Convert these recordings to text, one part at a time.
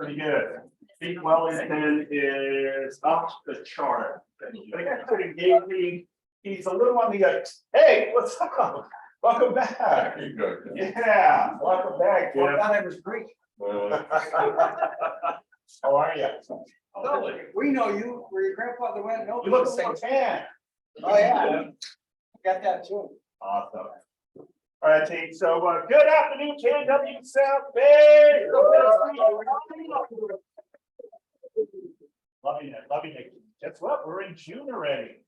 Pretty good. Steve Wellington is off the chart. But I got pretty engaging. He's a little on the hey, what's up? Welcome back. You go. Yeah, welcome back. Well, I Jim. thought it was Greek. How are you? No, we know you, where your grandfather went. No, You look so tan. Oh, yeah. Got that too. Awesome. All right, team. So good afternoon, KW South Bay. Loving it. Guess what? We're in June already.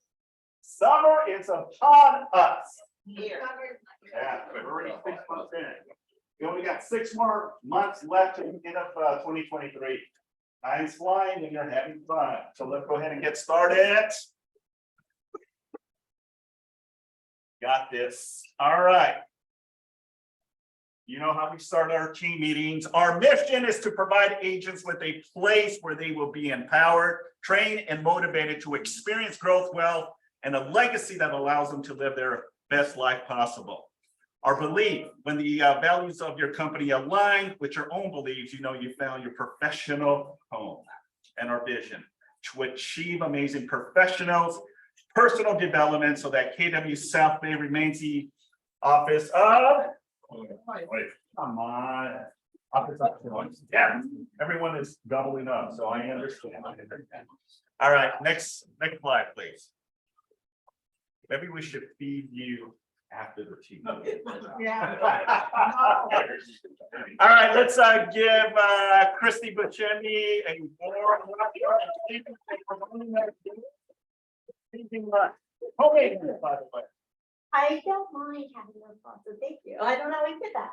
Summer is upon us. Here. Yeah, we're already 6 months in. We only got 6 more months left to the end of 2023. Time's flying and you're having fun. So let's go ahead and get started. Got this. All right. You know how we start our team meetings. Our mission is to provide agents with a place where they will be empowered, trained, and motivated to experience growth, wealth, and a legacy that allows them to live their best life possible. Our belief, when the values of your company align with your own beliefs, you know you found your professional home. And our vision, to achieve amazing professionals, personal development so that KW South Bay remains the office of, wait, come on. Office of excellence. Yeah, everyone is doubling up, so I understand. All right, next slide, please. Maybe we should feed you after the team. Yeah. All right, let's give Christy Buscemi a warm by the way. I don't mind having those thoughts, so thank you. I don't always get that.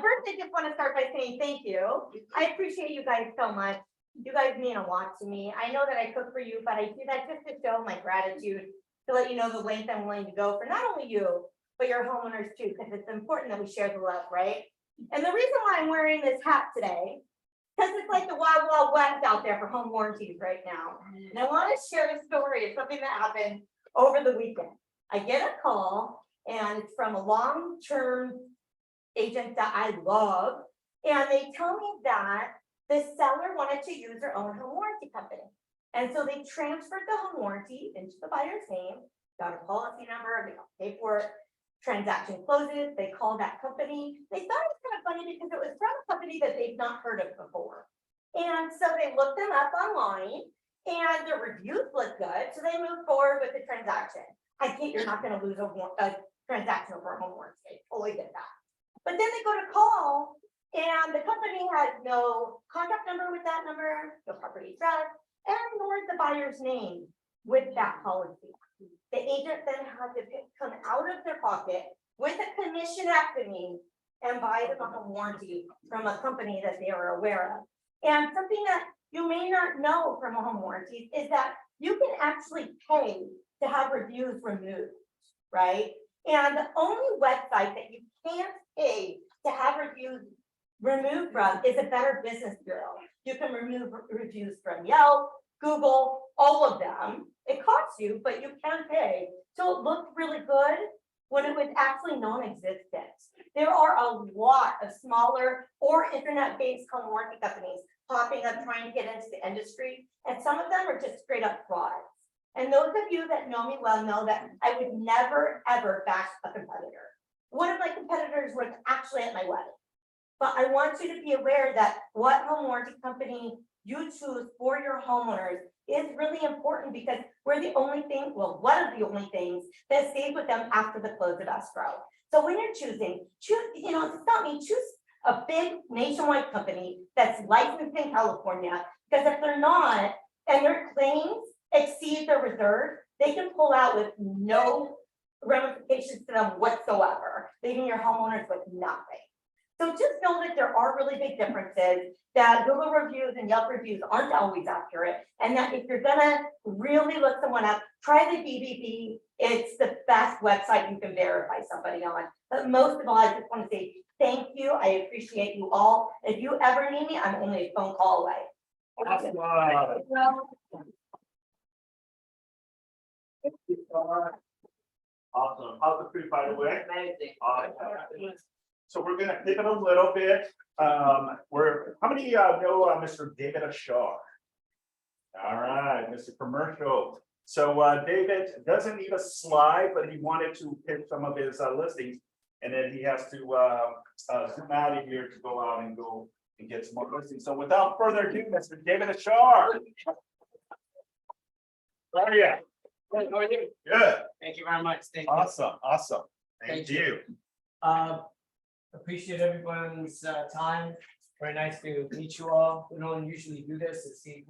First, I just want to start by saying thank you. I appreciate you guys so much. You guys mean a lot to me. I know that I cook for you, but I do that just to show my gratitude, to let you know the length I'm willing to go for not only you, but your homeowners too, because it's important that we share the love, right? And the reason why I'm wearing this hat today, because it's like the wild, wild west out there for home warranties right now. And I want to share a story of something that happened over the weekend. I get a call and it's from a long-term agent that I love. And they tell me that the seller wanted to use their own home warranty company. And so they transferred the home warranty into the buyer's name, got a policy number, they got paperwork, transaction closes, they called that company. They thought it was kind of funny because it was from a company that they've not heard of before. And so they looked them up online and the reviews looked good. So they moved forward with the transaction. I think you're not going to lose a transaction over a home warranty. I totally get that. But then they go to call and the company had no contact number with that number, no property address, and nor the buyer's name with that policy. The agent then had to come out of their pocket with a commission happening and buy them a home warranty from a company that they are aware of. And something that you may not know from a home warranty is that you can actually pay to have reviews removed, right? And the only website that you can't pay to have reviews removed from is a Better Business Bureau. You can remove reviews from Yelp, Google, all of them. It costs you, but you can pay. So it looked really good when it was actually non-existent. There are a lot of smaller or internet-based home warranty companies popping up trying to get into the industry, and some of them are just straight up frauds. And those of you that know me well know that I would never, ever bash a competitor. One of my competitors was actually at my wedding. But I want you to be aware that what home warranty company you choose for your homeowners is really important because we're the only thing, well, one of the only things that stays with them after the close of escrow. So when you're choosing, you know, it's not me, choose a big nationwide company that's licensed in California, because if they're not, and their claims exceed their reserve, they can pull out with no ramifications to them whatsoever, leaving your homeowners with nothing. So just know that there are really big differences, that Google reviews and Yelp reviews aren't always accurate, and that if you're gonna really look someone up, try the BBB. It's the best website you can verify somebody on. But most of all, I just want to say thank you. I appreciate you all. If you ever need me, I'm only a phone call away. Awesome. Awesome. How's the food, by the way? Amazing. Awesome. So we're gonna pivot a little bit. How many know Mr. David Ashar? All right, Mr. Commercial. So David doesn't need a slide, but he wanted to pick some of his listings. And then he has to zoom out of here to go out and get some more listings. So without further ado, Mr. David Ashar. How are you? Good, how are you? Good. Thank you very much. Thank you. Awesome. Thank Thank you. Appreciate everyone's time. Very nice to meet you all. We don't usually do this.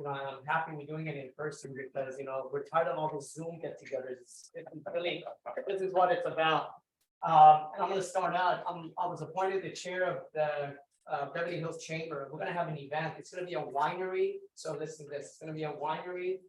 I'm happy we're doing it in person because, we're tired of all those Zoom get-togethers. It's really, this is what it's about. And I'm gonna start out. I was appointed the chair of the Beverly Hills Chamber. We're gonna have an event. It's gonna be a winery. So listen to this. It's gonna be a winery.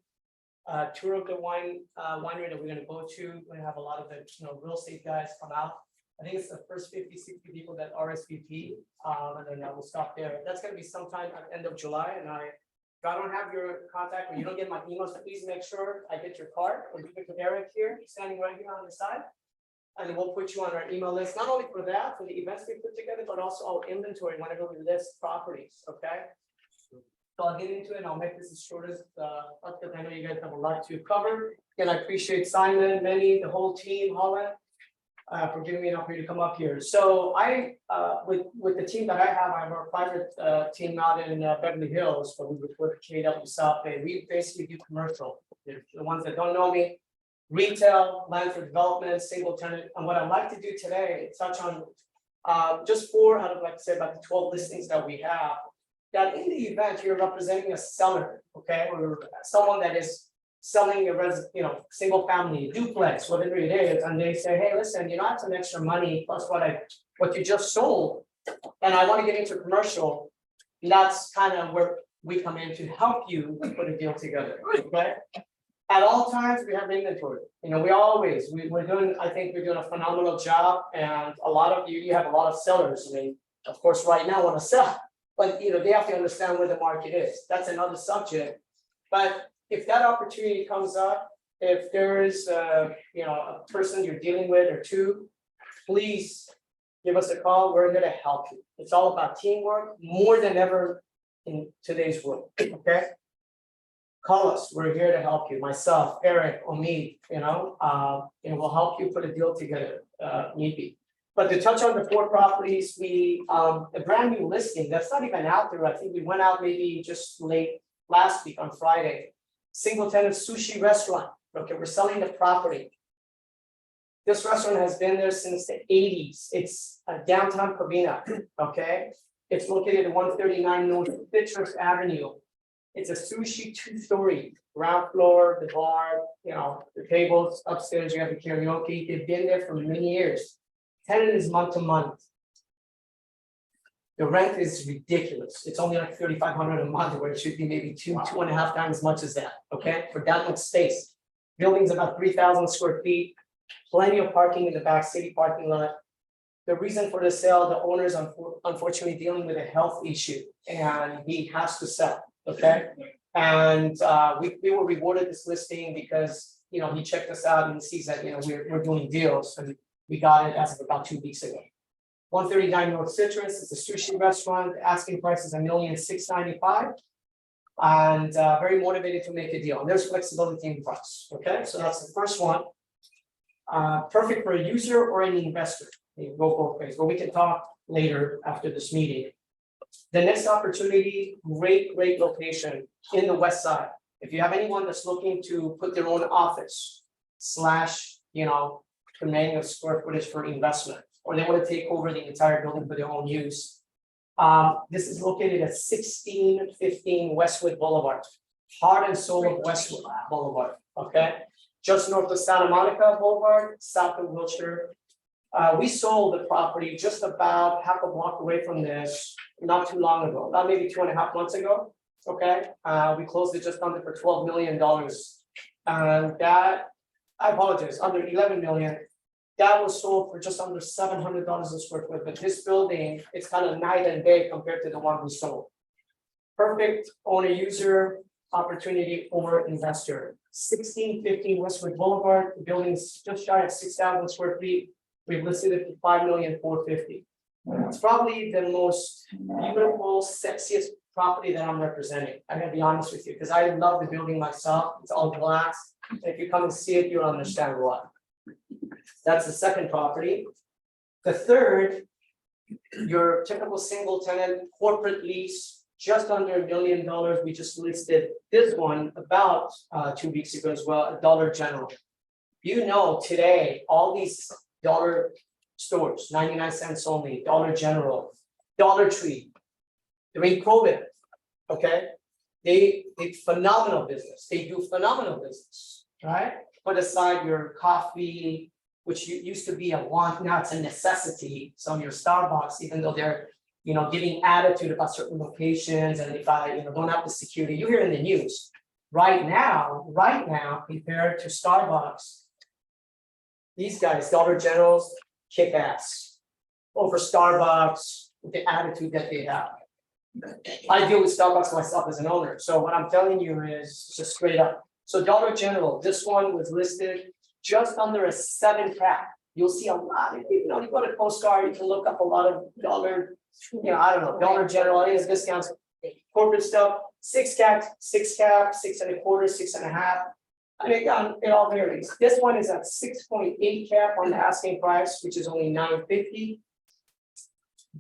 Tour of the winery that we're gonna go to. We're gonna have a lot of the real estate guys come out. I think it's the first 50, 60 people that RSVP, and then we'll stop there. That's gonna be sometime at the end of July. And if I don't have your contact or you don't get my emails, please make sure I get your card or give it to Eric here, standing right here on the side. And we'll put you on our email list, not only for that, for the events we put together, but also our inventory whenever we list properties, okay? So I'll get into it and I'll make this as short as because I know you guys have a lot to cover. And I appreciate Simon, Manny, the whole team, Holland, for giving me an opportunity to come up here. So with the team that I have our private team out in Beverly Hills, but we with KW South Bay. We basically do commercial. The ones that don't know me, retail, land for development, single tenant. And what I'd like to do today is touch on just 4 out of, like I said, about the 12 listings that we have. That in the event you're representing a seller, okay, or someone that is selling a single family duplex, whatever it is, and they say, hey, listen, I have some extra money plus what you just sold, and I want to get into commercial. That's kind of where we come in to help you put a deal together, okay? At all times, we have inventory. We're doing, I think we're doing a phenomenal job, and a lot of you have a lot of sellers. I mean, of course, right now want to sell. But they have to understand where the market is. That's another subject. But if that opportunity comes up, if there is a person you're dealing with or two, please give us a call. We're here to help you. It's all about teamwork more than ever in today's world. Okay. Call us. We're here to help you. Myself, Eric, or me, we'll help you put a deal together, need be. But to touch on the 4 properties, a brand new listing that's not even out there. I think we went out maybe just late last week on Friday. Single tenant sushi restaurant. Okay, we're selling the property. This restaurant has been there since the 80s. It's a downtown Covina. Okay, it's located at 139 North Citrus Avenue. It's a sushi 2-story, ground floor, the bar, the tables upstairs. You have the karaoke. They've been there for many years. Tenant is month to month. The rent is ridiculous. It's only like $3,500 a month, where it should be maybe 2.5 times as much as that. Okay, for that much space. Building's about 3,000 square feet. Plenty of parking in the back, city parking lot. The reason for the sale, the owner is unfortunately dealing with a health issue, and he has to sell. Okay, and we were rewarded this listing because he checked us out and sees that we're doing deals, and we got it as of about 2 weeks ago. 139 North Citrus. It's a sushi restaurant. The asking price is $1,695,000, and very motivated to make a deal. And there's flexibility in price. Okay, so that's the first one. Perfect for a user or an investor. You go both ways, but we can talk later after this meeting. The next opportunity, great location in the West Side. If you have anyone that's looking to put their own office / commanding of square footage for investment, or they want to take over the entire building for their own use. This is located at 1615 Westwood Boulevard, heart and soul of Westwood Boulevard. Okay, just north of Santa Monica Boulevard, south of Wilshire. We sold the property just about half a block away from this not too long ago, about maybe 2.5 months ago. Okay, we closed it just under for $12 million, and that, I apologize, under 11 million. That was sold for just under $700 a square foot. But this building, it's kind of night and day compared to the one we sold. Perfect owner user opportunity or investor. 1615 Westwood Boulevard. The building's just shy of 6,000 square feet. We've listed it for $5,450,000. It's probably the most beautiful, sexiest property that I'm representing. I'm gonna be honest with you, because I love the building myself. It's all glass. If you come and see it, you'll understand why. That's the second property. The third, your typical single tenant corporate lease, just under $1 million. We just listed this one about 2 weeks ago as well, a Dollar General. You know, today, all these dollar stores, 99 cents only, Dollar General, Dollar Tree, during COVID, okay? They phenomenal business. They do phenomenal business, right? Put aside your coffee, which used to be a want, now it's a necessity. Some of your Starbucks, even though they're, giving attitude about certain locations, and if I, don't have the security, you hear in the news. Right now, compared to Starbucks, these guys, Dollar Generals, kick ass over Starbucks with the attitude that they have. I deal with Starbucks myself as an owner, so what I'm telling you is just straight up. So Dollar General, this one was listed just under a 7 cap. You'll see a lot of, you go to CoStar, you can look up a lot of dollar, Dollar General, I think it's discounts, corporate stuff, 6 cap, 6.25, 6.5. I mean, it all varies. This one is at 6.8 cap on the asking price, which is only $950.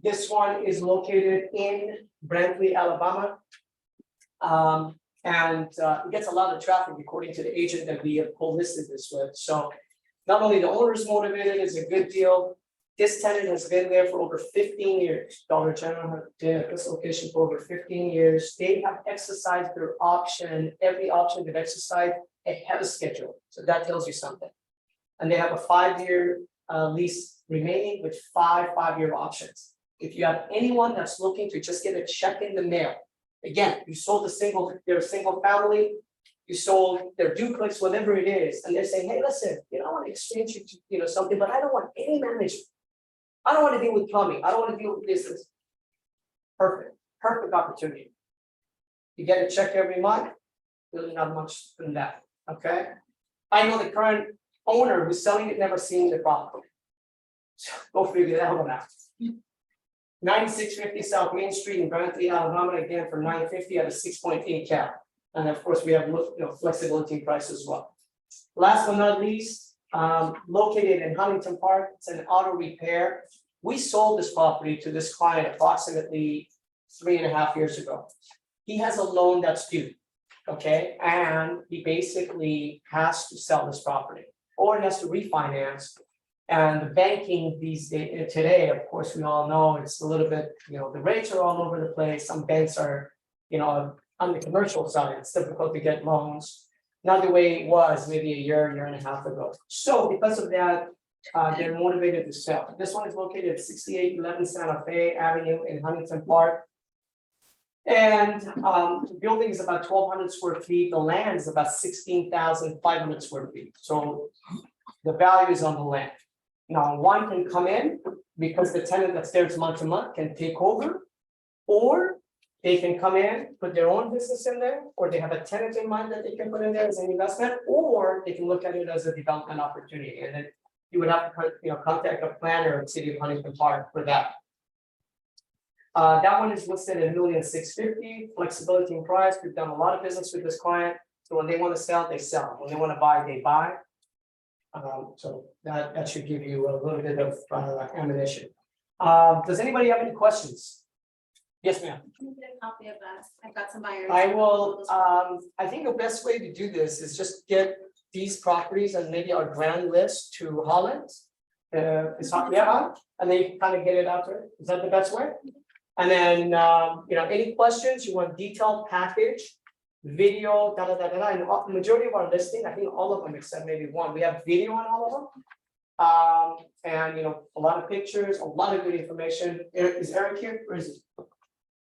This one is located in Brantley, Alabama. And it gets a lot of traffic according to the agent that we have co-listed this with. So not only the owner's motivated, it's a good deal. This tenant has been there for over 15 years. Dollar General has been at this location for over 15 years. They have exercised their option, every option they've exercised ahead of schedule. So that tells you something. And they have a 5-year lease remaining with 5-year options. If you have anyone that's looking to just get a check in the mail, again, you sold they're a single family, you sold their duplex, whatever it is, and they're saying, hey, listen, I want to exchange you to, something, but I don't want any management. I don't want to deal with plumbing. I don't want to deal with business. Perfect opportunity. You get a check every month, really not much than that. Okay. I know the current owner who's selling it never seen the property. So go figure that one out. 9650 South Main Street in Brantley, Alabama, again for $950 at a 6.8 cap. And of course, we have flexibility in price as well. Last but not least, located in Huntington Park, it's an auto repair. We sold this property to this client approximately 3.5 years ago. He has a loan that's due, okay? And he basically has to sell this property or he has to refinance. And the banking these days, today, of course, we all know it's a little bit, the rates are all over the place. Some banks are, on the commercial side, it's difficult to get loans. Not the way it was maybe a year and a half ago. So because of that, they're motivated to sell. This one is located at 6811 Santa Fe Avenue in Huntington Park. And the building is about 1,200 square feet. The land is about 16,500 square feet. So the value is on the land. Now, one can come in because the tenant that's there month to month can take over, or they can come in, put their own business in there, or they have a tenant in mind that they can put in there as an investment, or they can look at it as a development opportunity. And then you would have to contact a planner in the city of Huntington Park for that. That one is listed at $1,650,000, flexibility in price. We've done a lot of business with this client. So when they want to sell, they sell. When they want to buy, they buy. So that should give you a little bit of ammunition. Does anybody have any questions? Yes, ma'am. Can you get a copy of that? I've got some buyers. I will, I think the best way to do this is just get these properties and maybe our grand list to Holland. It's not, yeah, and then you kind of get it out there. Is that the best way? And then, any questions, you want detailed package, video, and the majority of our listing, I think all of them except maybe one, we have video on all of them. And a lot of pictures, a lot of good information. Is Eric here? Where is he?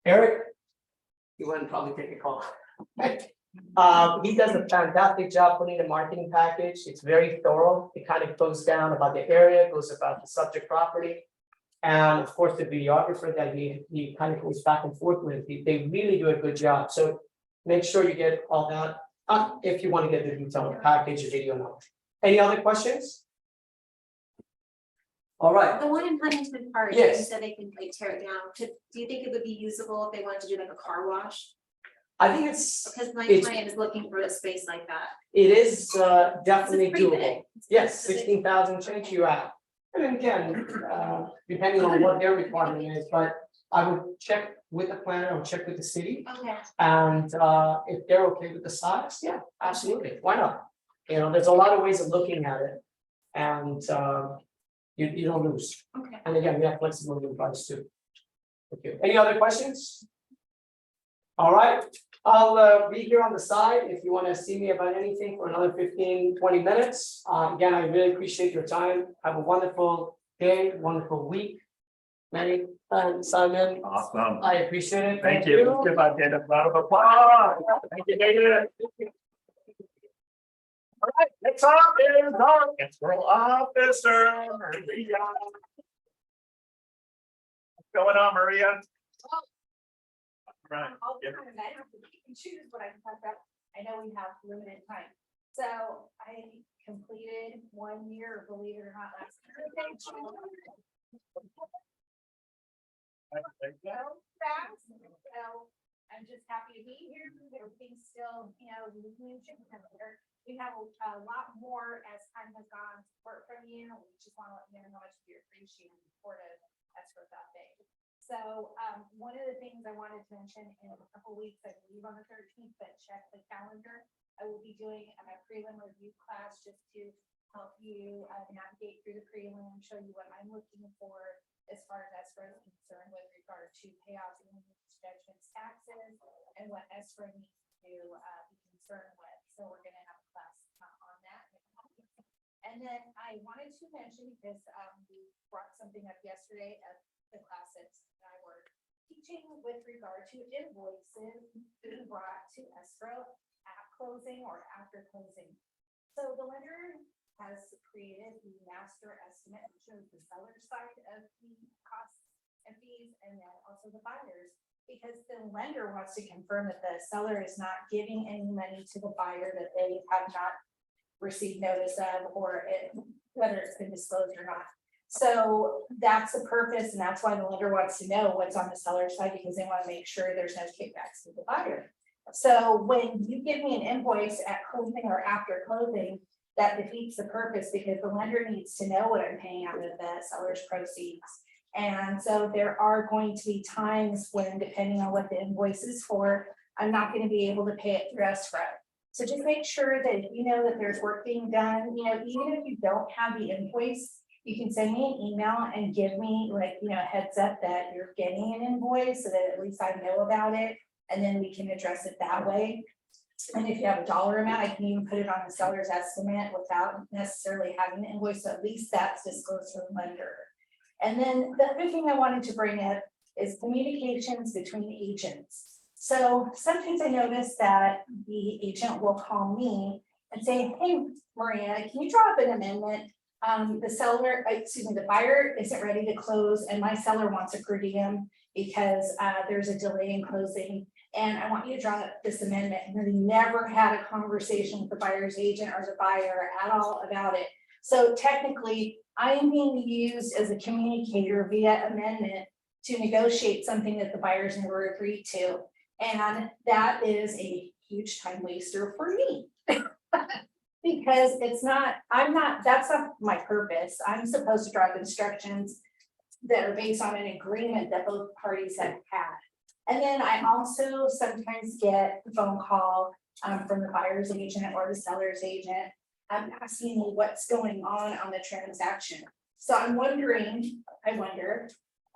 Eric? He wouldn't probably take a call. He does a fantastic job putting the marketing package. It's very thorough. It kind of goes down about the area, goes about the subject property. And of course, the videographer that he kind of goes back and forth with, they really do a good job. So make sure you get all that if you want to get the detailed package video now. Any other questions? All right, The one in Huntington Park, you Yes. said they can like tear it down. Do you think it would be usable if they wanted to do like a car wash? I think it's, Because my It's- client is looking for a space like that. it is definitely It's pretty doable. big. Yes, Is it- 16,000 change you out. And then again, depending on what their requirement is, but I would check with the planner or check with the city. Okay. And if they're okay with the size, yeah, absolutely, why not? You know, there's a lot of ways of looking at it. And you don't lose. Okay. And again, we have flexibility in price too. Okay, any other questions? All right, I'll be here on the side if you want to see me about anything for another 15-20 minutes. Again, I really appreciate your time. Have a wonderful day, wonderful week. Manny and Simon, Awesome. I appreciate it. Thank you. Let's give our dad a round of applause. Thank you, David. All right, next up is our escrow officer, Maria. What's going on, Maria? Right. I'll Yeah. kind of, I have to pick and choose what I can talk about. I know we have limited time. So I completed 1 year, believe it or not, last Thursday. So fast. So I'm just happy to be here. Everything's still, moving. We have a lot more as time has gone, support from you. We just want to let you know how much we appreciate and supportive escrow update. So, one of the things I wanted to mention in a couple weeks, I believe on the 13th, but check the calendar. I will be doing a prelim review class just to help you navigate through the prelim, show you what I'm looking for as far as escrow is concerned with regard to payoffs and judgments, taxes, and what escrow needs to be concerned with. So we're gonna have a class on that. And then I wanted to mention, because we brought something up yesterday at the class that I were teaching with regard to invoices being brought to escrow at closing or after closing. So the lender has created the master estimate, which shows the seller side of the costs and fees, and then also the buyers. Because the lender wants to confirm that the seller is not giving any money to the buyer that they have not received notice of, or whether it's been disclosed or not. So that's the purpose, and that's why the lender wants to know what's on the seller side, because they want to make sure there's no kickbacks to the buyer. So when you give me an invoice at closing or after closing, that defeats the purpose, because the lender needs to know what I'm paying out of the seller's proceeds. And so there are going to be times when, depending on what the invoice is for, I'm not going to be able to pay it through escrow. So just make sure that you know that there's work being done, even if you don't have the invoice, you can send me an email and give me a heads up that you're getting an invoice so that at least I know about it, and then we can address it that way. And if you have a dollar amount, I can even put it on the seller's estimate without necessarily having the invoice, so at least that's disclosed to the lender. And then the other thing I wanted to bring up is communications between agents. So sometimes I notice that the agent will call me and say, hey, Maria, can you draw up an amendment? The buyer isn't ready to close and my seller wants a per diem because there's a delay in closing. And I want you to draw up this amendment. And they never had a conversation with the buyer's agent or the buyer at all about it. So technically, I am being used as a communicator via amendment to negotiate something that the buyers never agreed to. And that is a huge time waster for me. Because that's not my purpose. I'm supposed to draw up instructions that are based on an agreement that both parties have had. And then I also sometimes get a phone call from the buyer's agent or the seller's agent asking me what's going on the transaction. So I wonder,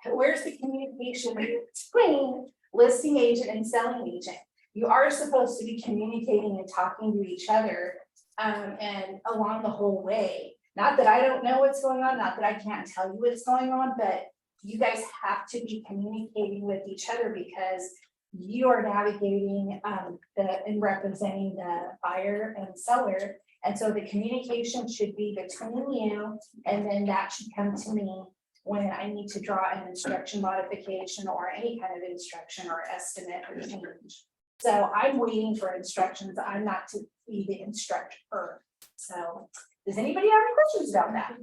where's the communication between listing agent and selling agent? You are supposed to be communicating and talking to each other and along the whole way. Not that I don't know what's going on, not that I can't tell you what's going on, but you guys have to be communicating with each other because you are navigating and representing the buyer and seller. And so the communication should be between you, and then that should come to me when I need to draw an instruction modification or any kind of instruction or estimate or change. So I'm waiting for instructions. I'm not to be the instructor. So does anybody have any questions about that?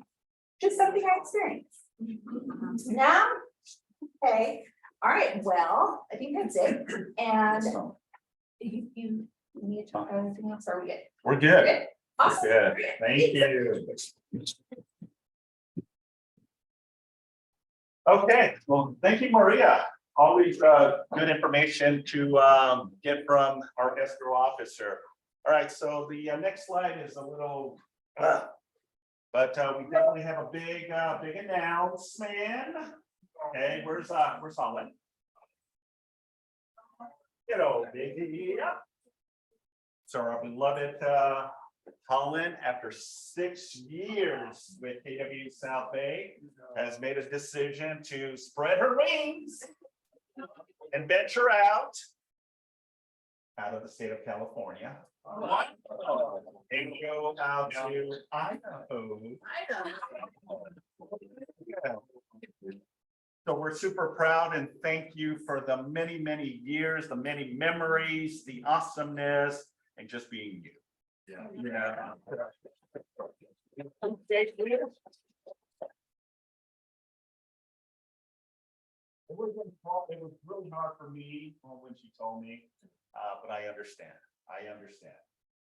just something I experienced. Now, okay, all right, well, I think that's it, and you need to talk about anything else, are we good? We're good. Good? Awesome. Good. Thank you. Okay, well, thank you, Maria. Always good information to get from our escrow officer. All right, so the next slide is a little, but we definitely have a big announcement. Okay, where's Holland? You know, big, yeah. So our beloved Holland, after 6 years with KW South Bay, has made a decision to spread her wings and venture out of the state of California. And go out to Idaho. Yeah. So we're super proud and thank you for the many, many years, the many memories, the awesomeness, and just being you. Yeah. It was really hard for me when she told me, but I understand.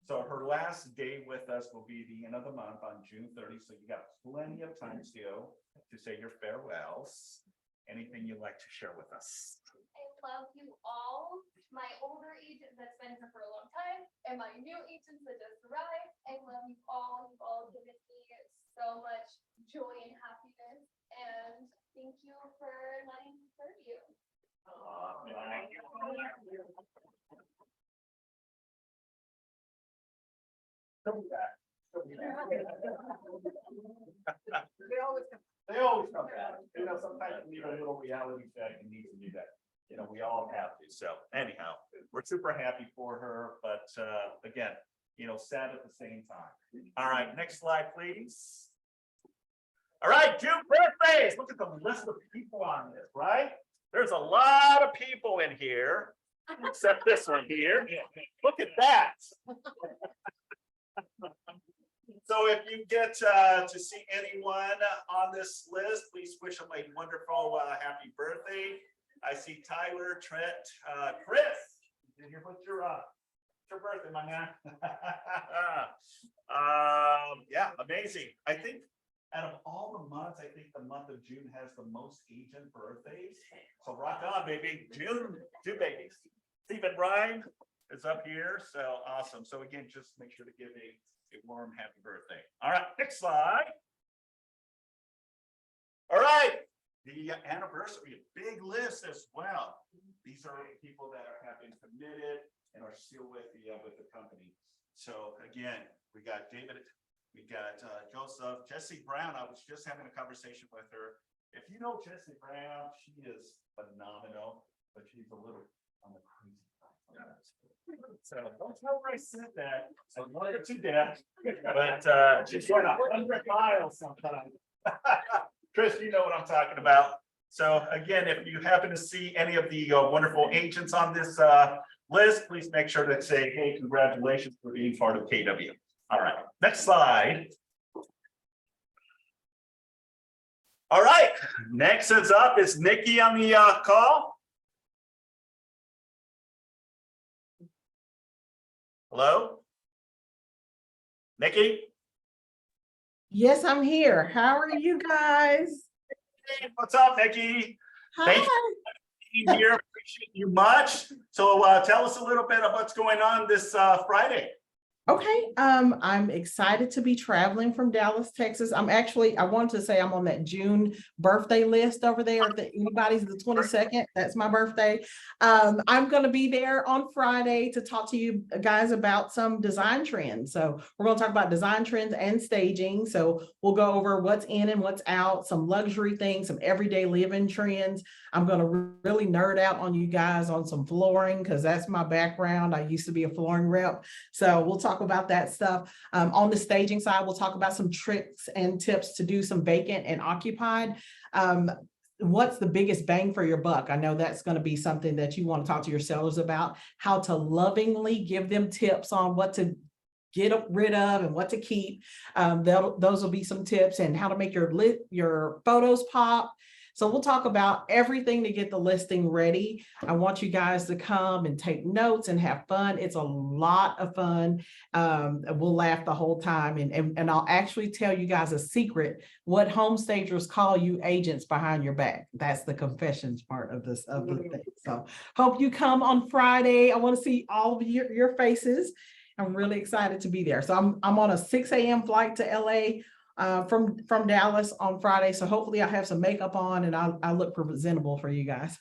So her last day with us will be the end of the month on June 30th. So you got plenty of time still to say your farewells. Anything you'd like to share with us? I love you all, my older agent that's been here for a long time, and my new agents that just arrived. I love you all. You've all given me so much joy and happiness, and thank you for letting me serve you. They always come back. You know, sometimes we need a little reality check and need to do that. You know, we all have to. So anyhow, we're super happy for her, but again, you know, sad at the same time. All right, next slide, please. All right, June birthdays. Look at the list of people on this, right? There's a lot of people in here, except this one here. Look at that. So if you get to see anyone on this list, please wish them a wonderful happy birthday. I see Tyler, Trent, Chris. What's your birthday, my man? Yeah, amazing. I think out of all the months, I think the month of June has the most agent birthdays. So rock on, baby. June, 2 babies. Stephen Ryan is up here. So awesome. So again, just make sure to give a warm happy birthday. All right, next slide. All right, the anniversary, a big list as well. These are people that have been committed and are still with the company. So again, we got David, we got Joseph, Jesse Brown. I was just having a conversation with her. If you know Jesse Brown, she is phenomenal, but she's a little on the crazy side. So don't tell her I said that. I love her to death, but she's going 100 miles sometimes. Chris, you know what I'm talking about. So again, if you happen to see any of the wonderful agents on this list, please make sure to say, hey, congratulations for being part of KW. All right, next slide. All right, next is up is Nikki on the call. Hello? Nikki? Yes, I'm here. How are you guys? Hey, what's up, Nikki? Hi. Thank you for being here. Appreciate you much. So tell us a little bit of what's going on this Friday. Okay, I'm excited to be traveling from Dallas, Texas. I wanted to say I'm on that June birthday list over there. If anybody's the 22nd, that's my birthday. I'm going to be there on Friday to talk to you guys about some design trends. So we're going to talk about design trends and staging. So we'll go over what's in and what's out, some luxury things, some everyday living trends. I'm going to really nerd out on you guys on some flooring because that's my background. I used to be a flooring rep. So we'll talk about that stuff. On the staging side, we'll talk about some tricks and tips to do some vacant and occupied. What's the biggest bang for your buck? I know that's going to be something that you want to talk to your sellers about, how to lovingly give them tips on what to get rid of and what to keep. Those will be some tips, and how to make your photos pop. So we'll talk about everything to get the listing ready. I want you guys to come and take notes and have fun. It's a lot of fun. We'll laugh the whole time, and I'll actually tell you guys a secret, what home stagers call you agents behind your back. That's the confessions part of the thing. So hope you come on Friday. I want to see all of your faces. I'm really excited to be there. So I'm on a 6 a.m. flight to LA from Dallas on Friday. So hopefully I have some makeup on and I look presentable for you guys.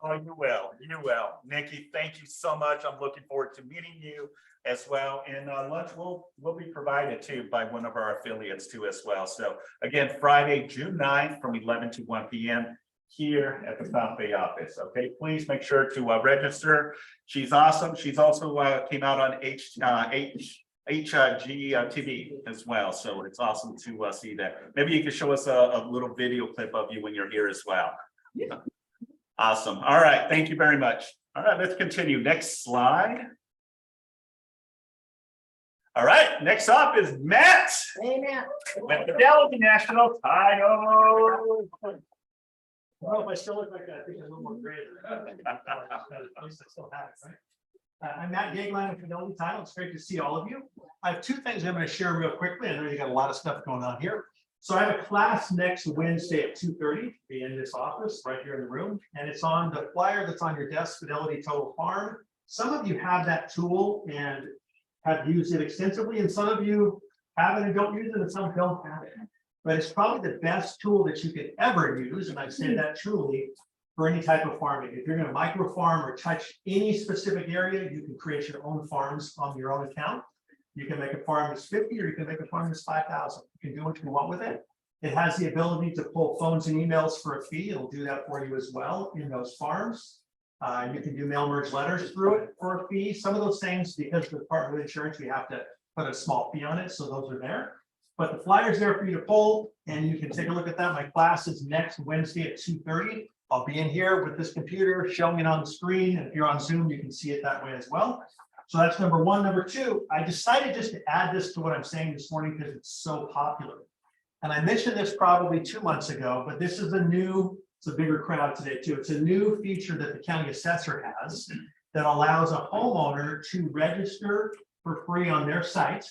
Oh, you will, you will. Nikki, thank you so much. I'm looking forward to meeting you as well. And lunch will be provided too by one of our affiliates too as well. So again, Friday, June 9th from 11 to 1 p.m. here at the South Bay office. Okay, please make sure to register. She's awesome. She's also came out on HGTV as well. So it's awesome to see that. Maybe you could show us a little video clip of you when you're here as well. Yeah. Awesome. All right. Thank you very much. All right, let's continue. Next slide. All right, next up is Matt. Hey, Matt. With the Fidelity National title. Well, if I still look like that, I think I'm a little more gray. At least I still have it, right? I'm Matt Gagline with Fidelity Title. It's great to see all of you. I have two things I'm going to share real quickly. I know you got a lot of stuff going on here. So I have a class next Wednesday at 2:30 in this office right here in the room. And it's on the flyer that's on your desk, Fidelity Total Farm. Some of you have that tool and have used it extensively, and some of you have it and don't use it, and some don't have it. But it's probably the best tool that you could ever use, and I say that truly, for any type of farming. If you're going to micro farm or touch any specific area, you can create your own farms on your own account. You can make a farm that's 50, or you can make a farm that's 5,000. You can do what you want with it. It has the ability to pull phones and emails for a fee. It'll do that for you as well in those farms. You can do mail merge letters through it for a fee. Some of those things, because of the Department of Insurance, we have to put a small fee on it, so those are there. But the flyer's there for you to pull, and you can take a look at that. My class is next Wednesday at 2:30. I'll be in here with this computer showing it on the screen. And if you're on Zoom, you can see it that way as well. So that's number one. Number two, I decided just to add this to what I'm saying this morning because it's so popular. And I mentioned this probably 2 months ago, but this is it's a bigger crowd today too. It's a new feature that the county assessor has that allows a homeowner to register for free on their site.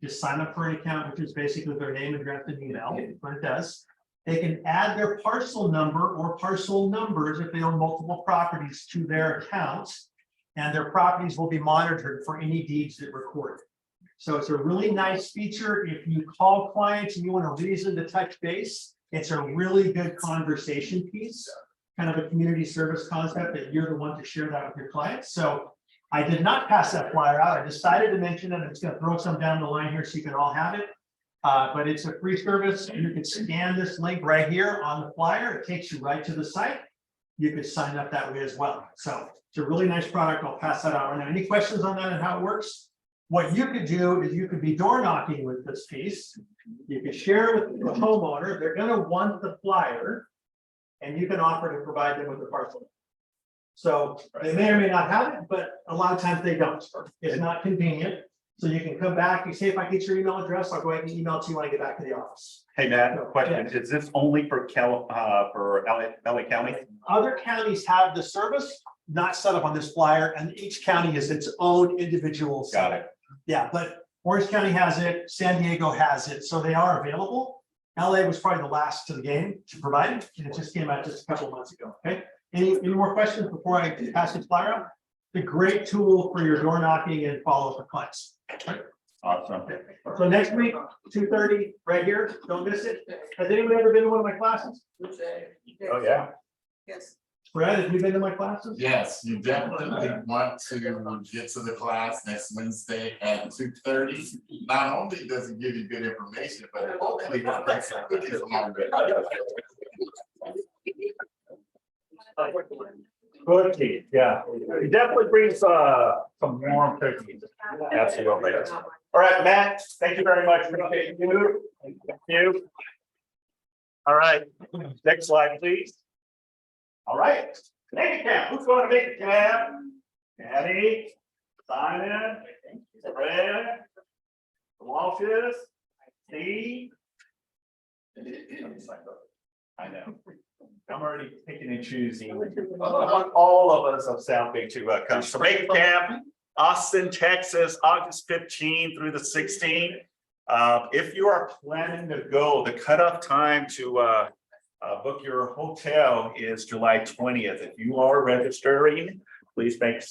Just sign up for an account, which is basically their name, address, and email. What it does, they can add their parcel number or parcel numbers if they own multiple properties to their accounts, and their properties will be monitored for any deeds that record. So it's a really nice feature. If you call clients and you want a reason to touch base, it's a really good conversation piece, kind of a community service concept that you're the one to share that with your clients. So I did not pass that flyer out. I decided to mention it. It's going to throw some down the line here so you can all have it. But it's a free service. You can scan this link right here on the flyer. It takes you right to the site. You can sign up that way as well. So it's a really nice product. I'll pass that out right now. Any questions on that and how it works? What you could do is you could be door knocking with this piece. You could share it with the homeowner. They're going to want the flyer, and you can offer to provide them with the parcel. So they may or may not have it, but a lot of times they don't. It's not convenient. So you can come back, you say, if I get your email address, I'll go ahead and email it to you when I get back to the office. Hey, Matt, question. Is this only for LA County? Other counties have the service, not set up on this flyer, and each county is its own individual. Got it. Yeah, but Orange County has it, San Diego has it, so they are available. LA was probably the last to the game to provide it, and it just came out just a couple of months ago. Okay. Any more questions before I pass this flyer out? It's a great tool for your door knocking and follow up with clients. Right? Awesome. So next week, 2:30, right here. Don't miss it. Has anyone ever been to one of my classes? Oh, yeah. Yes. Brad, have you been to my classes? Yes, you definitely want to get to the class next Wednesday at 2:30. Not only does it give you good information, but hopefully it brings some cookies along with it. Cookies, yeah. It definitely brings some warm cookies. Absolutely. All right, Matt, thank you very much. Appreciate you. Thank you. All right, next slide, please. All right, make a cab. Who's going to make a cab? Patty, Simon, Fred, Walshes, Steve. I know. I'm already picking and choosing. I want all of us of South Bay to come. So Mega Camp, Austin, Texas, August 15 through the 16th. If you are planning to go, the cutoff time to book your hotel is July 20th. If you are registering, please make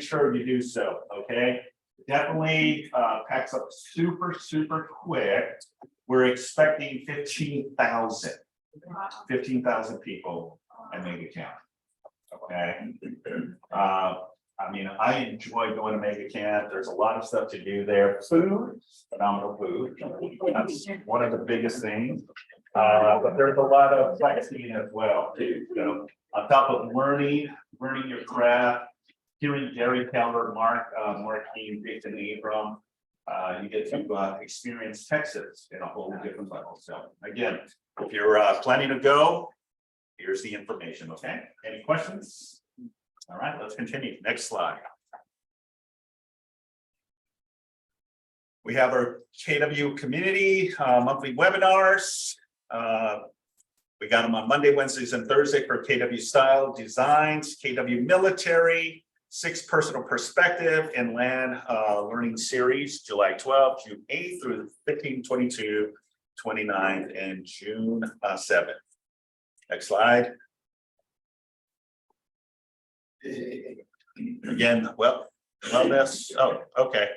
sure you do so, okay? Definitely packs up super quick. We're expecting 15,000 people at Mega Camp. Okay. I mean, I enjoy going to Mega Camp. There's a lot of stuff to do there. Food, phenomenal food. That's one of the biggest things. But there's a lot of sightseeing as well too. So on top of learning your craft, hearing Gary Keller, Mark King, Jason Abram, you get to experience Texas in a whole different level. So again, if you're planning to go, here's the information, okay? Any questions? All right, let's continue. Next slide. We have our KW community monthly webinars. We got them on Monday, Wednesdays, and Thursday for KW Style Designs, KW Military, 6 Personal Perspective and Land Learning Series, July 12th, June 8th through 15, 22, 29, and June 7th. Next slide. Again, wellness. Oh, okay.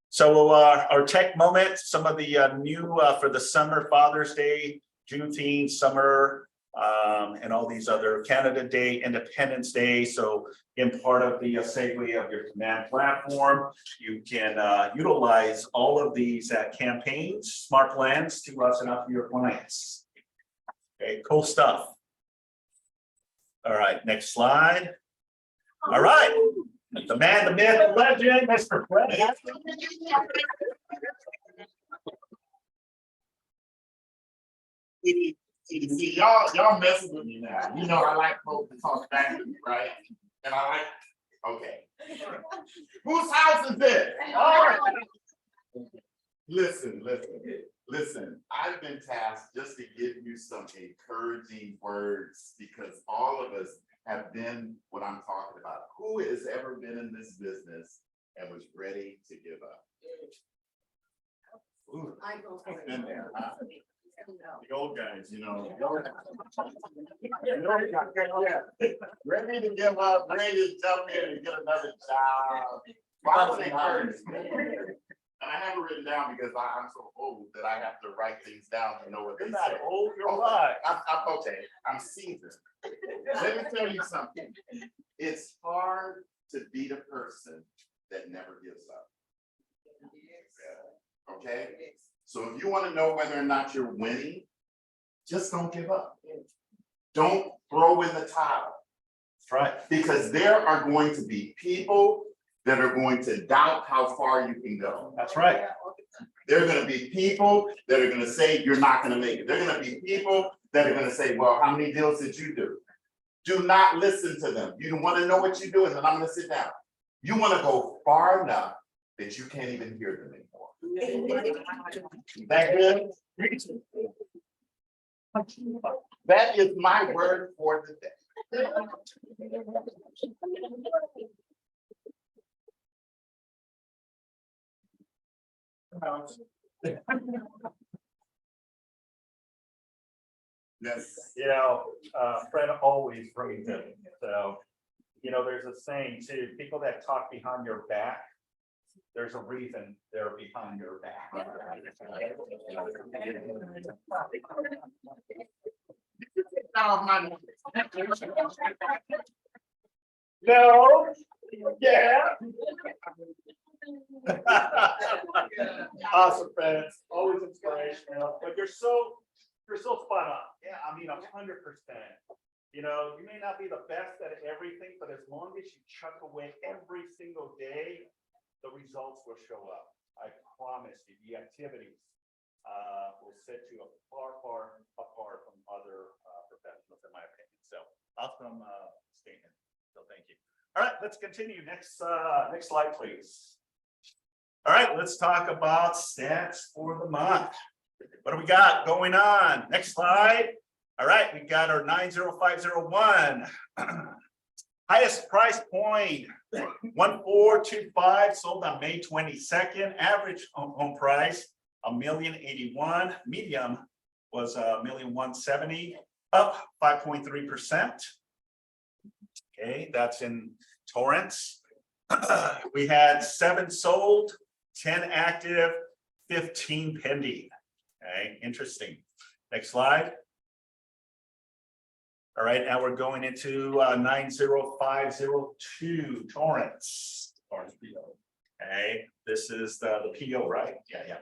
So our tech moment, some of the new for the summer, Father's Day, Juneteenth, summer, and all these other Canada Day, Independence Day. So in part of the segue of your command platform, you can utilize all of these campaigns, smart plans to send out to your clients. Okay, cool stuff. All right, next slide. All right, the man, the myth, the legend, Mr. Fred. See, y'all messing with me now. You know I like folks to talk back to me, right? And I like, okay. Whose house is this? All right. Listen, I've been tasked just to give you some encouraging words because all of us have been what I'm talking about. Who has ever been in this business and was ready to give up? Ooh, I've been there, huh? The old guys, you know. Ready to give up, ready to jump in and get another job. Finally hard. And I have it written down because I'm so old that I have to write things down to know what they say. You're not old, you're alive. I'm okay. I'm seasoned. Let me tell you something. It's hard to be the person that never gives up. Okay? So if you want to know whether or not you're winning, just don't give up. Don't throw in the towel. That's right. Because there are going to be people that are going to doubt how far you can go. That's right. There are going to be people that are going to say you're not going to make it. There are going to be people that are going to say, well, how many deals did you do? Do not listen to them. You want to know what you're doing, then I'm going to sit down. You want to go far enough that you can't even hear them anymore. That good? That is my word for the day. Yes. You know, Fred always brings it. So, you know, there's a saying too, people that talk behind your back, there's a reason they're behind your back. No, yeah. Awesome, friends. Always inspirational, but you're so spot on. Yeah, I mean, 100%. You know, you may not be the best at everything, but as long as you chuck away every single day, the results will show up. I promise you, the activities will set you far apart from other professionals, in my opinion. So awesome statement. So thank you. All right, let's continue. Next slide, please. All right, let's talk about stats for the month. What do we got going on? Next slide. All right, we got our 90501. Highest price point, 1425, sold on May 22nd. Average home price, $1,081,000. Medium was $1,170,000, up 5.3%. Okay, that's in Torrance. We had 7 sold, 10 active, 15 pending. Okay, interesting. Next slide. All right, now we're going into 90502 Torrance. Okay, this is the PO, right? Yeah.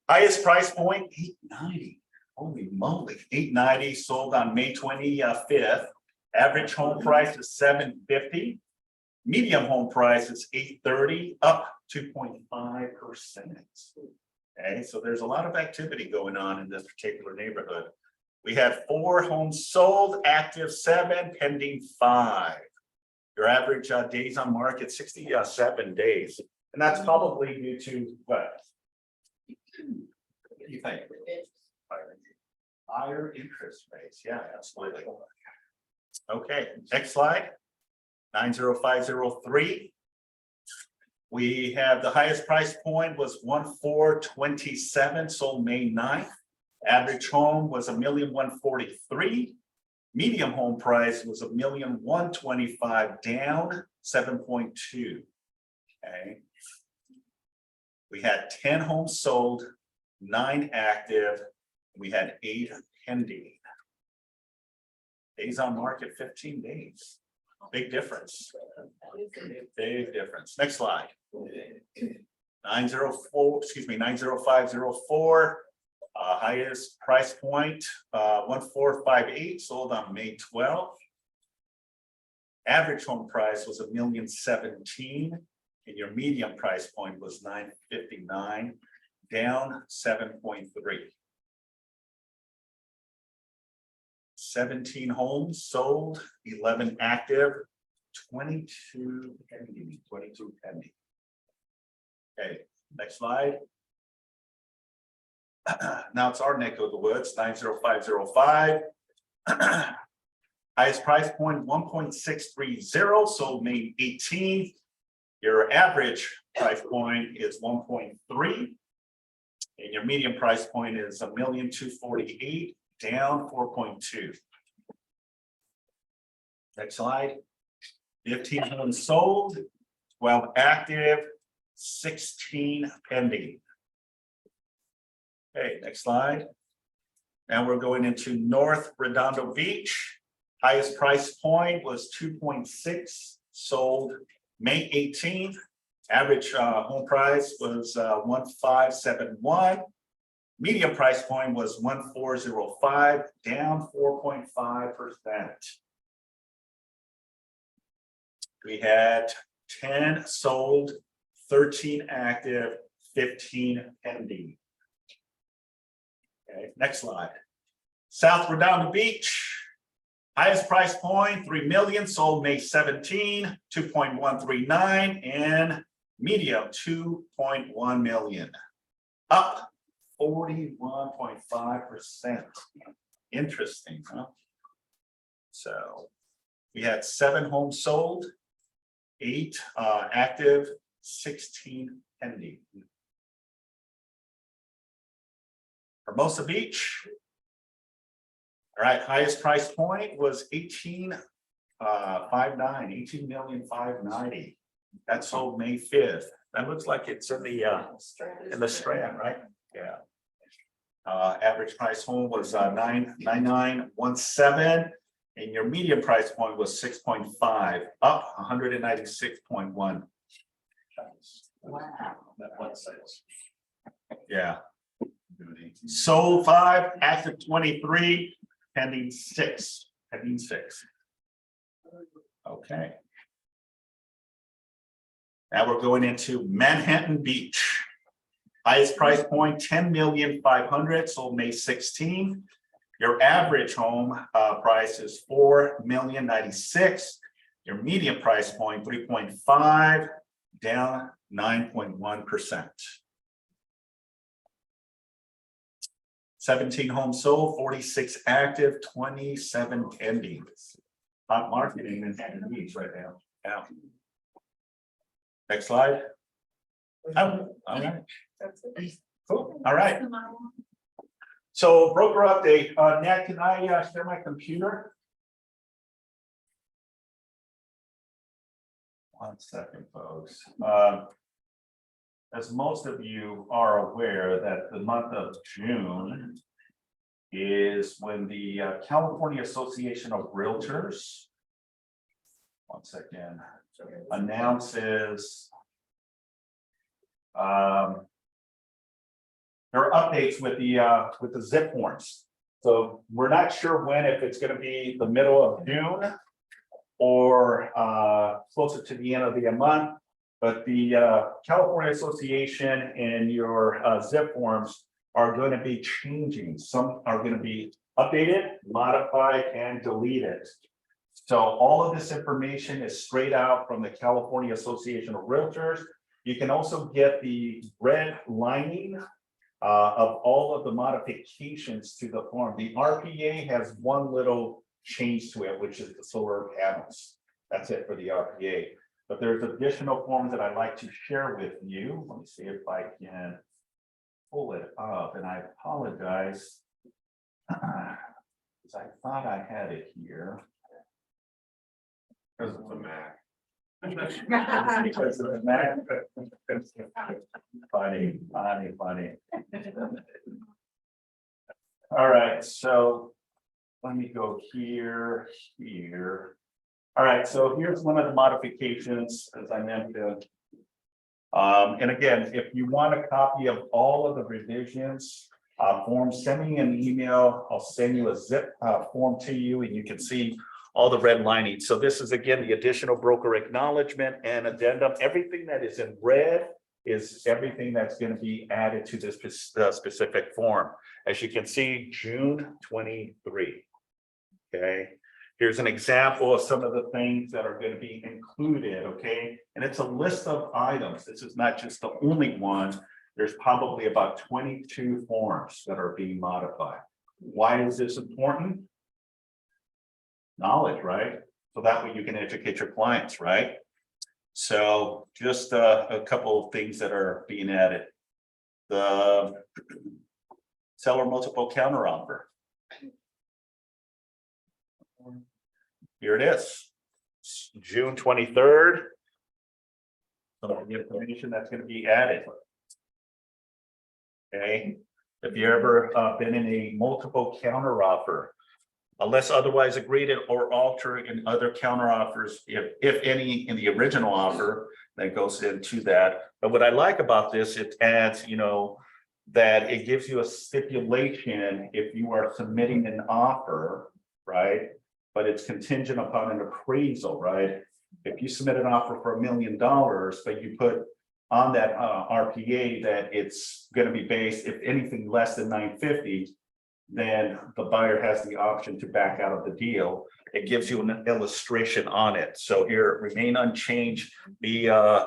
Highest price point, $890. Holy moly, $890, sold on May 25th. Average home price is $750. Medium home price is $830, up 2.5%. Okay, so there's a lot of activity going on in this particular neighborhood. We had 4 homes sold, active 7, pending 5. Your average days on market, 67 days. And that's probably due to what? What do you think? Higher interest rates. Yeah, absolutely. Okay, next slide. 90503. We have the highest price point was 1427, sold May 9th. Average home was $1,143,000. Medium home price was $1,125,000, down 7.2. Okay. We had 10 homes sold, 9 active. We had 8 pending. Days on market, 15 days. Big difference. Big difference. Next slide. 90504. Highest price point, 1458, sold on May 12th. Average home price was $1,017,000, and your medium price point was $959, down 7.3. 17 homes sold, 11 active, 22 pending. Okay, next slide. Now it's our neck of the woods, 90505. Highest price point, 1.630, sold May 18th. Your average price point is 1.3. And your medium price point is $1,248,000, down 4.2. Next slide. 15 homes sold, 12 active, 16 pending. Okay, next slide. Now we're going into North Redondo Beach. Highest price point was 2.6, sold May 18th. Average home price was 1,571. Medium price point was 1,405, down 4.5%. We had 10 sold, 13 active, 15 pending. Okay, next slide. South Redondo Beach. Highest price point, 3 million, sold May 17, 2.139, and medium 2.1 million. Up 41.5%. Interesting, huh? So we had 7 homes sold, 8 active, 16 pending. Hermosa Beach. All right, highest price point was 18,590. That sold May 5th. That looks like it's in the Strand, right? Yeah. Average price home was 99917, and your medium price point was 6.5, up 196.1. Wow, that one sales. Yeah. Sold 5, active 23, pending 6. Okay. Now we're going into Manhattan Beach. Highest price point, 10,500,000, sold May 16. Your average home price is 4,096,000. Your median price point, 3.5, down 9.1%. 17 homes sold, 46 active, 27 pending. Hot marketing and needs right now. Yeah. Next slide. Oh, all right. Cool. All right. So broker update. Nat, can I share my computer? 1 second, folks. As most of you are aware that the month of June is when the California Association of Realtors, 1 second, announces there are updates with the zip forms. So we're not sure when, if it's going to be the middle of June or closer to the end of the month. But the California Association and your zip forms are going to be changing. Some are going to be updated, modified, and deleted. So all of this information is straight out from the California Association of Realtors. You can also get the red lining of all of the modifications to the form. The RPA has one little change to it, which is the solar panels. That's it for the RPA. But there's additional forms that I'd like to share with you. Let me see if I can pull it up, and I apologize, because I thought I had it here. Because of the Mac. Because of the Mac. Funny. All right, so let me go here. All right, so here's one of the modifications, as I mentioned. And again, if you want a copy of all of the revisions, forms, send me an email. I'll send you a zip form to you, and you can see all the red lining. So this is, again, the additional broker acknowledgement and addendum. Everything that is in red is everything that's going to be added to this specific form. As you can see, June 23. Okay. Here's an example of some of the things that are going to be included, okay? And it's a list of items. This is not just the only one. There's probably about 22 forms that are being modified. Why is this important? Knowledge, right? So that way you can educate your clients, right? So just a couple of things that are being added. The seller multiple counteroffer. Here it is, June 23rd. Some of the information that's going to be added. Okay, if you ever been in a multiple counteroffer, unless otherwise agreed or altered in other counteroffers, if any in the original offer, that goes into that. But what I like about this, it adds, that it gives you a stipulation if you are submitting an offer, right? But it's contingent upon an appraisal, right? If you submit an offer for $1 million, but you put on that RPA that it's going to be based, if anything less than 950, then the buyer has the option to back out of the deal. It gives you an illustration on it. So here, remain unchanged, be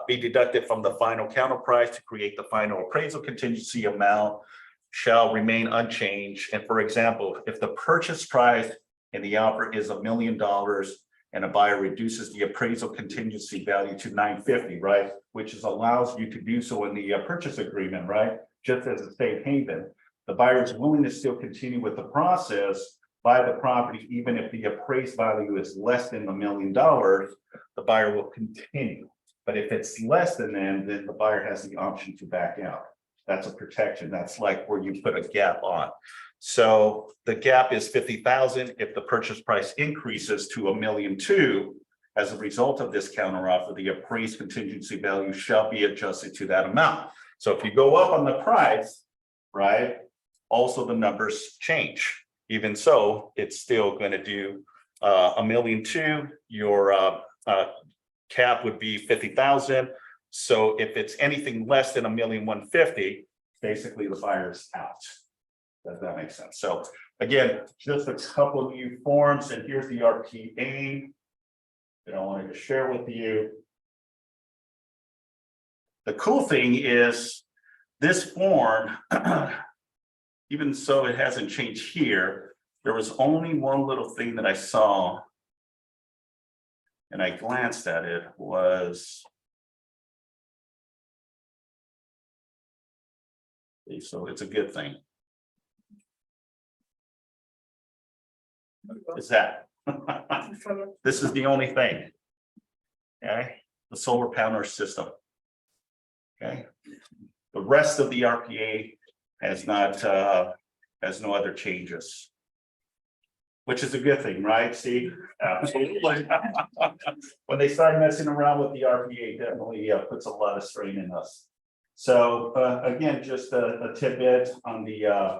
deducted from the final counter price to create the final appraisal contingency amount shall remain unchanged. And for example, if the purchase price and the offer is $1 million and a buyer reduces the appraisal contingency value to 950, right? Which allows you to do so in the purchase agreement, right? Just as a safe haven. The buyer is willing to still continue with the process, buy the property, even if the appraised value is less than $1 million, the buyer will continue. But if it's less than that, then the buyer has the option to back out. That's a protection. That's like where you put a gap on. So the gap is 50,000. If the purchase price increases to $1.2 million, as a result of this counteroffer, the appraised contingency value shall be adjusted to that amount. So if you go up on the price, right, also the numbers change. Even so, it's still going to do $1.2 million. Your cap would be 50,000. So if it's anything less than $1.15 million, basically the buyer's out. Does that make sense? So again, just a couple of new forms, and here's the RPA that I wanted to share with you. the cool thing is this form, even so it hasn't changed here, there was only one little thing that I saw. And I glanced at it was. So it's a good thing. Is that? This is the only thing. Okay, the solar panel system. Okay, the rest of the RPA has not, has no other changes. Which is a good thing, right, Steve? Absolutely. When they start messing around with the RPA, definitely puts a lot of strain in us. So again, just a tidbit on the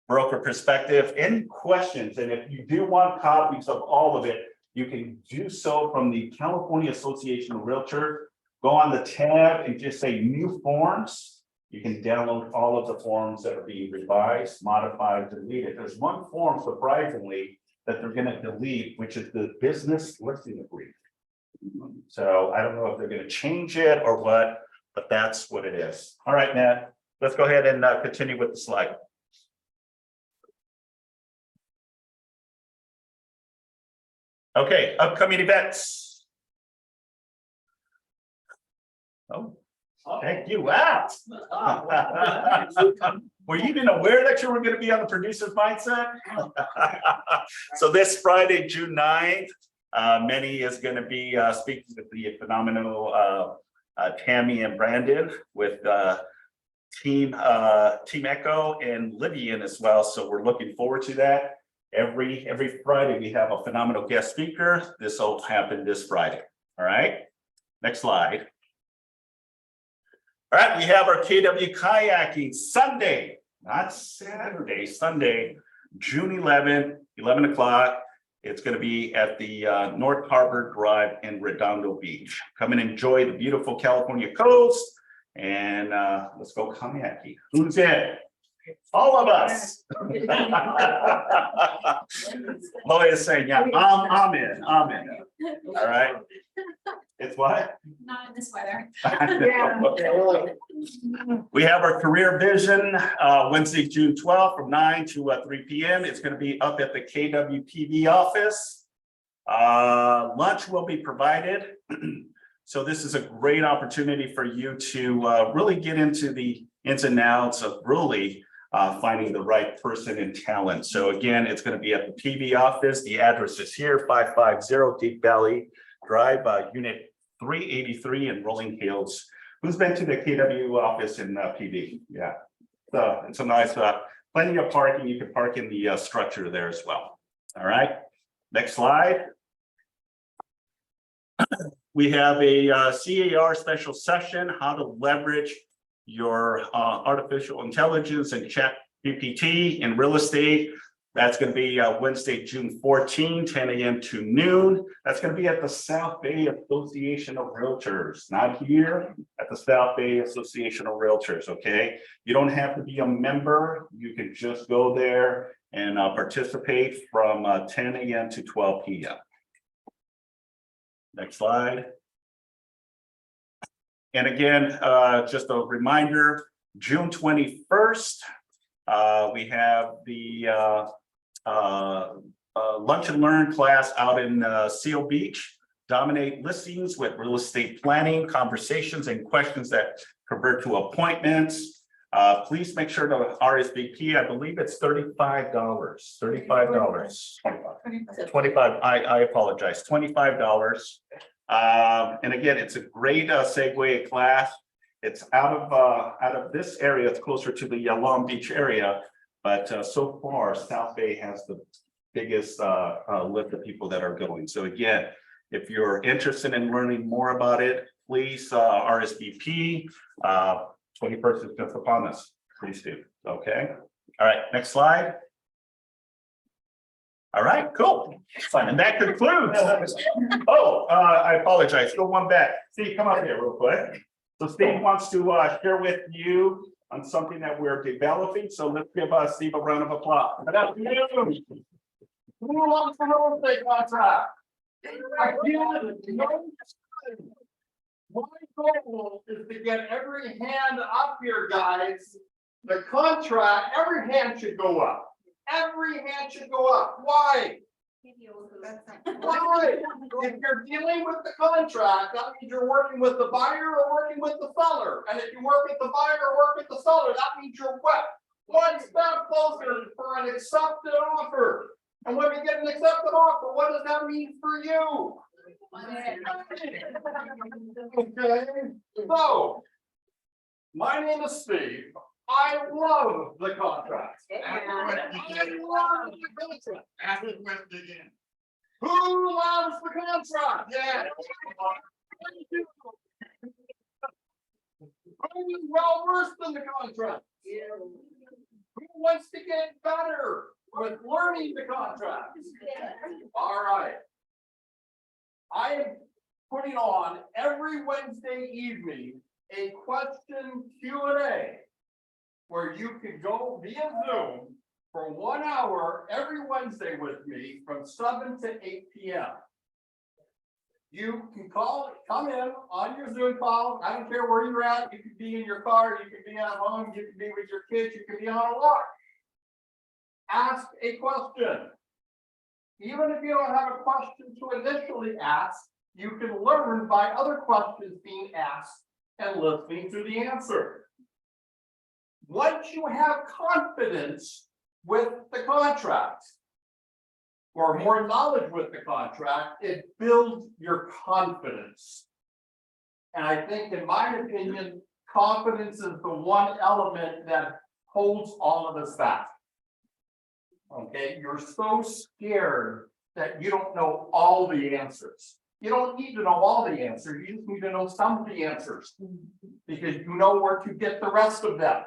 broker perspective. Any questions? And if you do want copies of all of it, you can do so from the California Association of Realtors. Go on the tab and just say new forms. You can download all of the forms that are being revised, modified, deleted. There's one form, surprisingly, that they're going to delete, which is the business listing agreement. So I don't know if they're going to change it or what, but that's what it is. All right, Nat, let's go ahead and continue with the slide. Okay, upcoming events. Oh. Thank you. Wow. Were you even aware that you were going to be on the producer's mindset? So this Friday, June 9th, Manny is going to be speaking with the phenomenal Tammy and Brandon with Team Echo and Livian as well. So we're looking forward to that. Every Friday we have a phenomenal guest speaker. This will happen this Friday. All right. Next slide. All right, we have our KW kayaking Sunday, not Saturday, Sunday, June 11th, 11 o'clock. It's going to be at the North Harbor Drive in Redondo Beach. Come and enjoy the beautiful California coast and let's go kayaking. Who's in? All of us. Chloe is saying, yeah, I'm in. All right. It's what? Not in this weather. We have our career vision Wednesday, June 12th from 9 to 3 p.m. It's going to be up at the KWPB office. Lunch will be provided. So this is a great opportunity for you to really get into the ins and outs of really finding the right person and talent. So again, it's going to be at the PB office. The address is here, 550 Deep Valley Drive, unit 383 in Rolling Hills. Who's been to the KW office in PB? Yeah, so it's a nice, plenty of parking. You can park in the structure there as well. All right, next slide. We have a CAR special session, how to leverage your artificial intelligence and chat GPT in real estate. That's going to be Wednesday, June 14, 10 a.m. to noon. That's going to be at the South Bay Association of Realtors, not here, at the South Bay Association of Realtors, okay? You don't have to be a member. You can just go there and participate from 10 a.m. to 12 p.m. Next slide. And again, just a reminder, June 21st, we have the lunch and learn class out in Seal Beach. Dominate listings with real estate planning, conversations and questions that convert to appointments. Please make sure to RSVP. I believe it's $35. $35. 25. I apologize. $25. And again, it's a great segue class. It's out of this area. It's closer to the Long Beach area, but so far South Bay has the biggest list of people that are going. So again, if you're interested in learning more about it, please RSVP. 21st is just upon us pretty soon. Okay. All right. Next slide. All right, cool. Fine. And that concludes. Oh, I apologize. Go one back. Steve, come up here real quick. So Steve wants to share with you on something that we're developing. So let's give Steve a round of applause. My goal is to get every hand up here, guys. The contract, every hand should go up. Every hand should go up. Why? Why? If you're dealing with the contract, that means you're working with the buyer or working with the seller. And if you work with the buyer or work with the seller, that means you're what? One step closer for an accepted offer. And when we get an accepted offer, what does that mean for you? Okay, so my name is Steve. I love the contract. Ask the question again. Who loves the contract? Yeah. Who is well versed in the contract? Who wants to get better with learning the contract? All right. I am putting on every Wednesday evening a question Q&A where you can go via Zoom for 1 hour every Wednesday with me from 7 to 8 p.m. You can come in on your Zoom call. I don't care where you're at. You can be in your car, you can be at home, you can be with your kids, you can be on a walk. Ask a question. Even if you don't have a question to initially ask, you can learn by other questions being asked and listening to the answer. Once you have confidence with the contract, or more knowledge with the contract, it builds your confidence. And I think, in my opinion, confidence is the one element that holds all of us back. Okay, you're so scared that you don't know all the answers. You don't need to know all the answers, you just need to know some of the answers, because you know where to get the rest of them.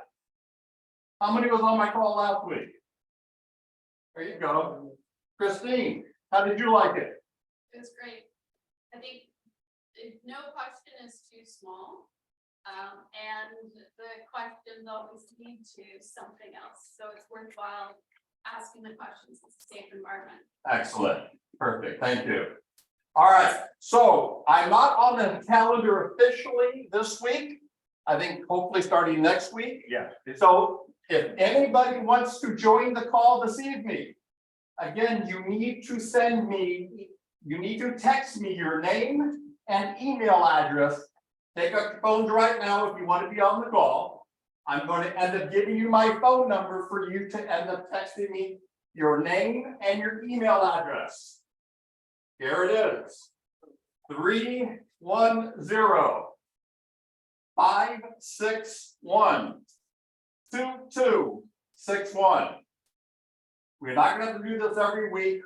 How many was on my call last week? There you go. Christine, how did you like it? It was great. I think no question is too small. And the questions always lead to something else. So it's worthwhile asking the questions. It's a safe environment. Excellent. Perfect. Thank you. All right. So I'm not on the calendar officially this week. I think hopefully starting next week. Yeah. So if anybody wants to join the call this evening, again, you need to text me your name and email address. Take up your phones right now if you want to be on the call. I'm going to end up giving you my phone number for you to end up texting me your name and your email address. Here it is. 310-561-2261. We're not going to have to do this every week.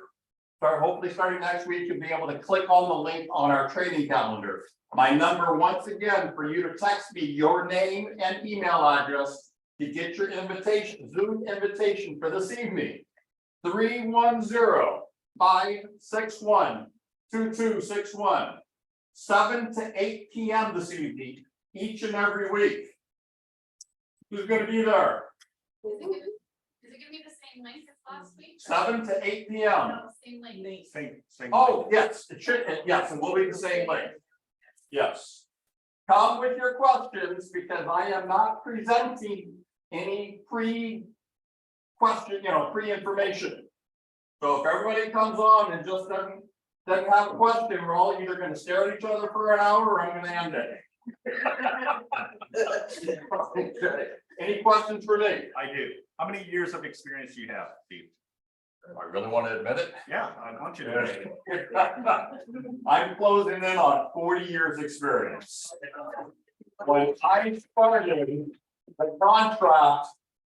Hopefully starting next week, you'll be able to click on the link on our training calendar. My number, once again, for you to text me your name and email address to get your invitation, Zoom invitation for this evening. 310-561-2261. 7 to 8 p.m. this evening, each and every week. Who's going to be there? Is it gonna be the same link as last week? 7 to 8 p.m. No, same link. Same. Oh, yes, it should, yes, and we'll be the same link. Yes. Come with your questions, because I am not presenting any pre-question, pre-information. So if everybody comes on and just doesn't have a question, we're all either going to stare at each other for an hour or I'm going to end it. Okay. Any questions for me? I do. How many years of experience do you have, Steve? I really want to admit it. Yeah, I want you to. admit it. I'm closing in on 40 years experience. When I started, the contract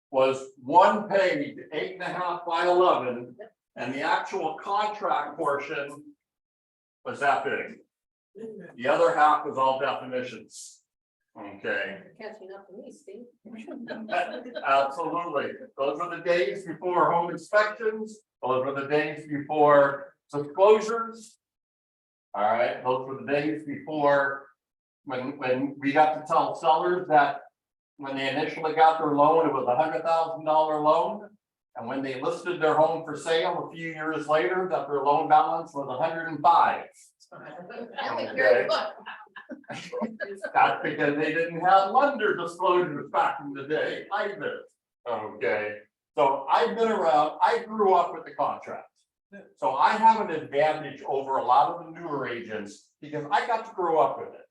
was 1 page, 8.5 by 11, and the actual contract portion was that big. The other half was all definitions. Okay. Catching up to me, Steve. Absolutely. Those were the days before home inspections. Those were the days before disclosures. All right, those were the days before when we got to tell sellers that when they initially got their loan, it was $100,000 loan. And when they listed their home for sale a few years later, that their loan balance was 105. Okay. That's because they didn't have lender disclosures back in the day either. Okay, so I've been around, I grew up with the contract. So I have an advantage over a lot of the newer agents because I got to grow up with it.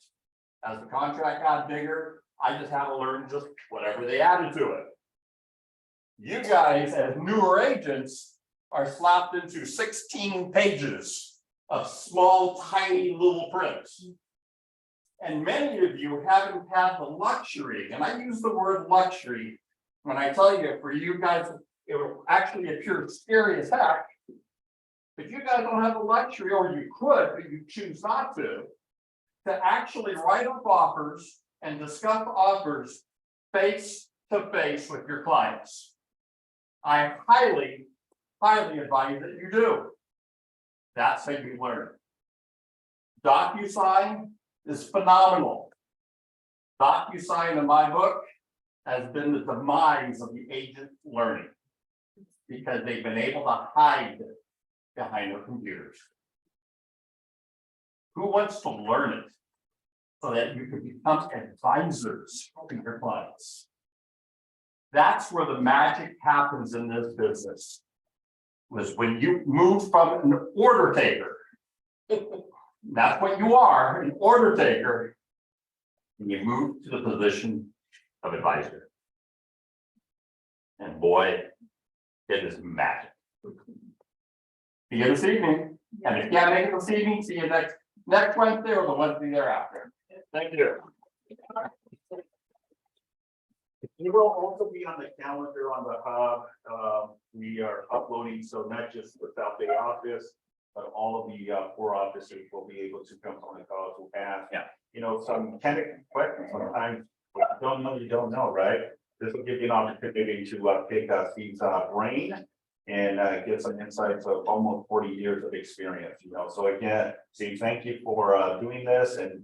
As the contract got bigger, I just had to learn just whatever they added to it. You guys, as newer agents, are slapped into 16 pages of small, tiny little prints. And many of you haven't had the luxury, and I use the word luxury when I tell you, for you guys, it will actually appear scary as heck. But you guys don't have the luxury, or you could, but you choose not to actually write up offers and discuss offers face to face with your clients. I highly advise that you do. That's how you learn. DocuSign is phenomenal. DocuSign in my book has been the demise of the agent learning because they've been able to hide behind their computers. Who wants to learn it so that you can become advisors to your clients? That's where the magic happens in this business. Was when you move from an order taker. That's what you are, an order taker. And you move to the position of advisor. And boy, it is magic. See you this evening. And if you can't make it this evening, see you next Wednesday or the Wednesday thereafter. Thank you. It will also be on the calendar on the hub. We are uploading, so not just the South Bay office, but all of the 4 offices will be able to come on the calls. We'll ask, some kind of questions sometimes. If you don't know, you don't know, right? This will give you an opportunity to pick Steve's brain and get some insights of almost 40 years of experience. So again, Steve, thank you for doing this, and